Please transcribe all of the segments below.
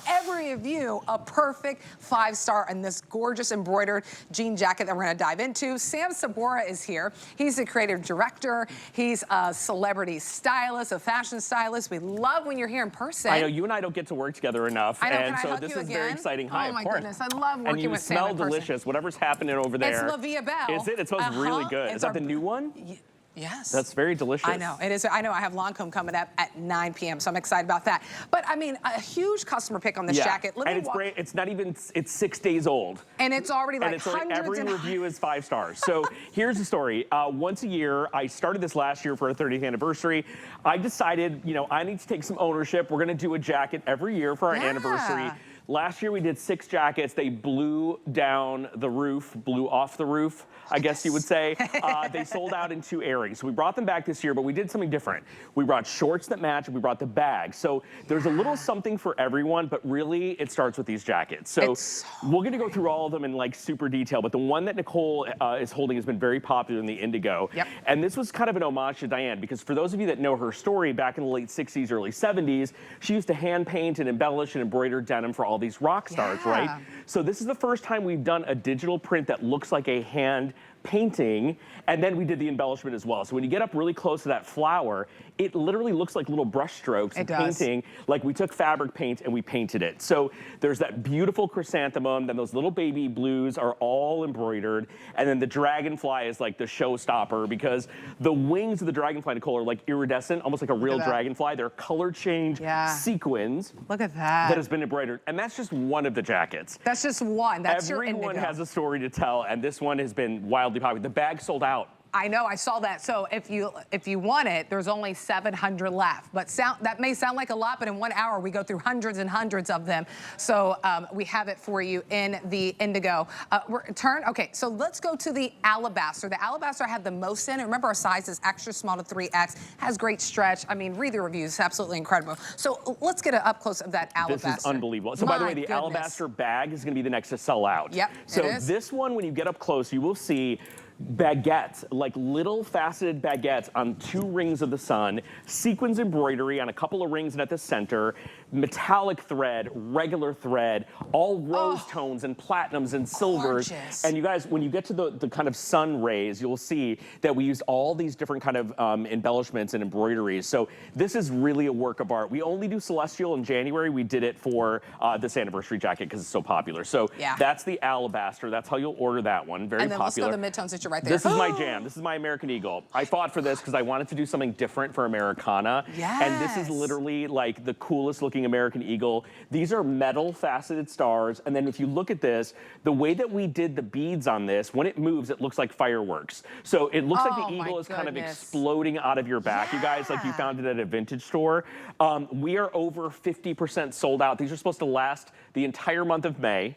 Every of you a perfect 5-star in this gorgeous embroidered jean jacket that we're going to dive into. Sam Sabora is here. He's a creative director. He's a celebrity stylist, a fashion stylist. We love when you're here in person. I know you and I don't get to work together enough, I know, and so this is very exciting. Hi, oh my of course. goodness, I love working with Sam in person. And you smell delicious. Whatever's happening over there. It's La Via Belle. Is it? It smells really good. Is that the new one? Yes. That's very delicious. I know, it is. I know I have Lancome coming up at 9 p.m., so I'm excited about that. But I mean, a huge customer pick on this jacket. And it's great. It's not even, it's 6 days old. And it's already like hundreds every review is 5 stars. So here's the story. Once a year, I started this last year for our 30th anniversary. I decided, you know, I need to take some ownership. We're going to do a jacket every year for our anniversary. Last year we did 6 jackets. They blew down the roof, blew off the roof, I guess you would say. They sold out in 2 airings. So we brought them back this year, but we did something different. We brought shorts that match, and we brought the bag. So there's a little something for everyone, but really it starts with these jackets. So we're gonna go through all of them in like super detail, but the one that Nicole is holding has been very popular in the indigo. And this was kind of an homage to Diane, because for those of you that know her story, back in the late 60s, early 70s, she used to hand paint and embellish and embroider denim for all these rock stars, right? So this is the first time we've done a digital print that looks like a hand painting, and then we did the embellishment as well. So when you get up really close to that flower, it literally looks like little brush strokes and painting. Like we took fabric paint and we painted it. So there's that beautiful chrysanthemum, then those little baby blues are all embroidered, and then the dragonfly is like the showstopper, because the wings of the dragonfly, Nicole, are like iridescent, almost like a real dragonfly. They're color change sequins. Look at that. That has been embroidered, and that's just one of the jackets. That's just one. That's your indigo. Everyone has a story to tell, and this one has been wildly popular. The bag sold out. I know, I saw that. So if you want it, there's only 700 left. But that may sound like a lot, but in 1 hour we go through hundreds and hundreds of them. So we have it for you in the indigo. Okay, so let's go to the alabaster. The alabaster I have the most in. Remember, our size is extra small to 3X. Has great stretch. I mean, read the reviews. It's absolutely incredible. So let's get an up close of that alabaster. This is unbelievable. So by the way, the alabaster bag is going to be the next to sell out. So this one, when you get up close, you will see baguettes, like little faceted baguettes on 2 rings of the sun, sequins embroidery on a couple of rings and at the center, metallic thread, regular thread, all rose tones and platinums and silvers. And you guys, when you get to the kind of sun rays, you'll see that we used all these different kind of embellishments and embroideries. So this is really a work of art. We only do celestial in January. We did it for this anniversary jacket because it's so popular. So that's the alabaster. That's how you'll order that one. Very popular. Let's go to the Midtone situation right there. This is my jam. This is my American Eagle. I fought for this because I wanted to do something different for Americana. And this is literally like the coolest looking American Eagle. These are metal faceted stars. And then if you look at this, the way that we did the beads on this, when it moves, it looks like fireworks. So it looks like the eagle is kind of exploding out of your back. You guys, like you found it at a vintage store. We are over 50% sold out. These are supposed to last the entire month of May.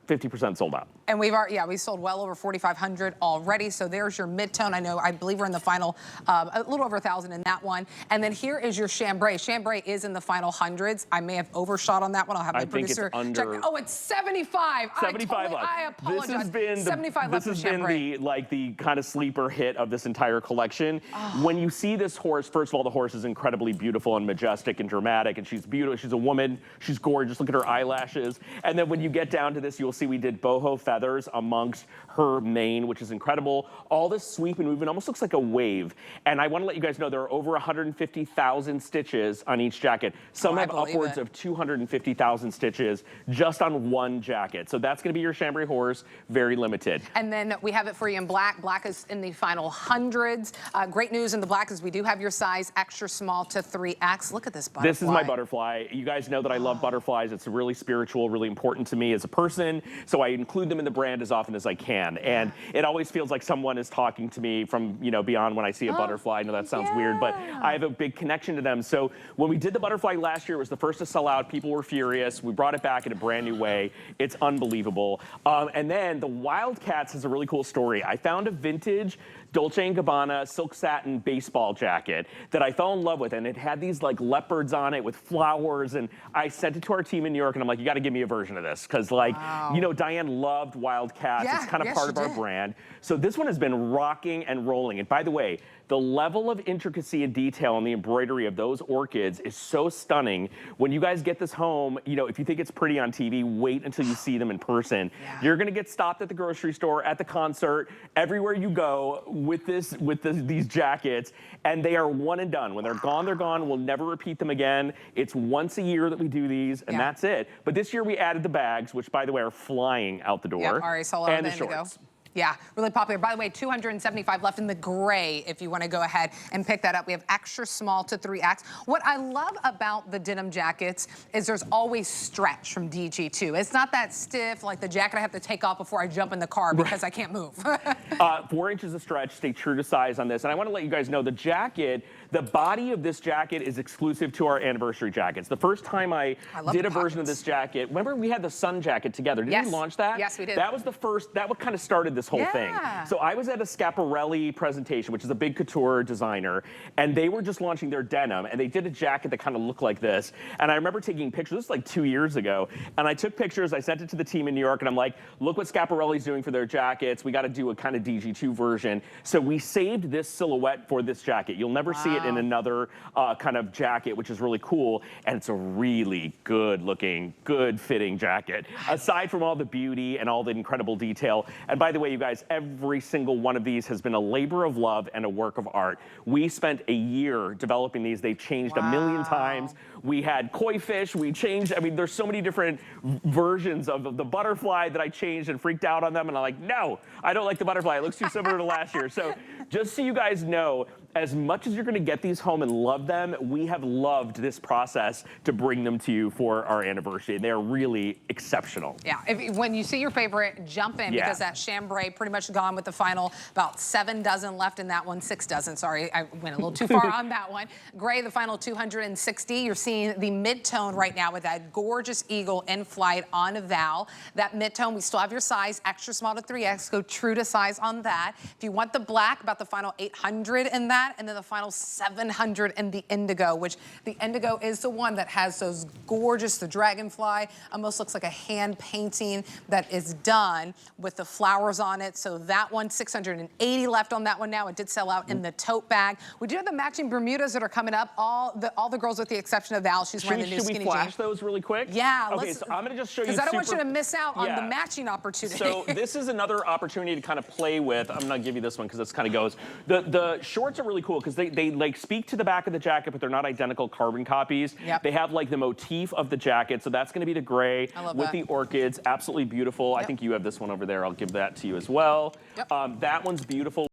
50% sold out. And we sold well over 4,500 already. So there's your Midtone. I believe we're in the final, a little over 1,000 in that one. And then here is your Chambray. Chambray is in the final hundreds. I may have overshot on that one. I'll have my producer check. Oh, it's 75. 75 left. I apologize. This has been 75 left. This has been the kind of sleeper hit of this entire collection. When you see this horse, first of all, the horse is incredibly beautiful and majestic and dramatic, and she's beautiful. She's a woman. She's gorgeous. Look at her eyelashes. And then when you get down to this, you'll see we did boho feathers amongst her mane, which is incredible. All this sweep and movement almost looks like a wave. And I want to let you guys know there are over 150,000 stitches on each jacket. Some have upwards of 250,000 stitches just on one jacket. So that's going to be your Chambray horse, very limited. And then we have it for you in black. Black is in the final hundreds. Great news in the black is we do have your size extra small to 3X. Look at this butterfly. This is my butterfly. You guys know that I love butterflies. It's really spiritual, really important to me as a person. So I include them in the brand as often as I can. And it always feels like someone is talking to me from, you know, beyond when I see a butterfly. I know that sounds weird, but I have a big connection to them. So when we did the butterfly last year, it was the first to sell out. People were furious. We brought it back in a brand new way. It's unbelievable. And then the Wildcats has a really cool story. I found a vintage Dolce & Gabbana silk satin baseball jacket that I fell in love with, and it had these like leopards on it with flowers, and I sent it to our team in New York, and I'm like, you got to give me a version of this, because like, you know, Diane loved Wildcats. Yeah, it's kind of yes, part of our brand. So this one has been rocking and rolling. And by the way, the level of intricacy and detail in the embroidery of those orchids is so stunning. When you guys get this home, you know, if you think it's pretty on TV, wait until you see them in person. Yeah. You're gonna get stopped at the grocery store, at the concert, everywhere you go with these jackets, and they are one and done. When they're gone, they're gone. We'll never repeat them again. It's once a year that we do these, and that's it. But this year we added the bags, which by the way are flying out the door. Yep, Ari, solo and the indigo. shorts. Yeah, really popular. By the way, 275 left in the gray if you want to go ahead and pick that up. We have extra small to 3X. What I love about the denim jackets is there's always stretch from DG2. It's not that stiff, like the jacket I have to take off before I jump in the car because I can't move. 4 inches of stretch, stay true to size on this. And I want to let you guys know the jacket, the body of this jacket is exclusive to our anniversary jackets. The first time I did a version of this jacket, remember we had the sun jacket together. Didn't we launch that? Yes, we did. That was the first, that what kind of started this whole thing. So I was at a Schiaparelli presentation, which is a big couture designer, and they were just launching their denim, and they did a jacket that kind of looked like this. And I remember taking pictures, this was like 2 years ago, and I took pictures, I sent it to the team in New York, and I'm like, look what Schiaparelli's doing for their jackets. We got to do a kind of DG2 version. So we saved this silhouette for this jacket. You'll never see it in another kind of jacket, which is really cool, and it's a really good looking, good fitting jacket. Aside from all the beauty and all the incredible detail. And by the way, you guys, every single one of these has been a labor of love and a work of art. We spent a year developing these. They've changed a million times. We had koi fish, we changed, I mean, there's so many different versions of the butterfly that I changed and freaked out on them, and I'm like, no, I don't like the butterfly. It looks too similar to last year. So just so you guys know, as much as you're gonna get these home and love them, we have loved this process to bring them to you for our anniversary. They're really exceptional. Yeah, when you see your favorite, jump in because that chambray pretty much gone with the final. About 7 dozen left in that one, 6 dozen. Sorry, I went a little too far on that one. Gray, the final 260. You're seeing the mid-tone right now with that gorgeous eagle in flight on a Val. That mid-tone, we still have your size, extra small to 3X. Go true to size on that. If you want the black, about the final 800 in that, and then the final 700 in the indigo, which the indigo is the one that has those gorgeous, the dragonfly, almost looks like a hand painting that is done with the flowers on it. So that one, 680 left on that one now. It did sell out in the tote bag. We do have the matching Bermudas that are coming up. All the girls with the exception of Val, she's wearing the new skinny jeans. Should we flash those really quick? Yeah. Okay, so I'm gonna just show you. Because I don't want you to miss out on the matching opportunity. So this is another opportunity to kind of play with. I'm gonna give you this one because this kind of goes. The shorts are really cool because they like speak to the back of the jacket, but they're not identical carbon copies. They have like the motif of the jacket, so that's gonna be the gray with the orchids. Absolutely beautiful. I think you have this one over there. I'll give that to you as well. That one's beautiful.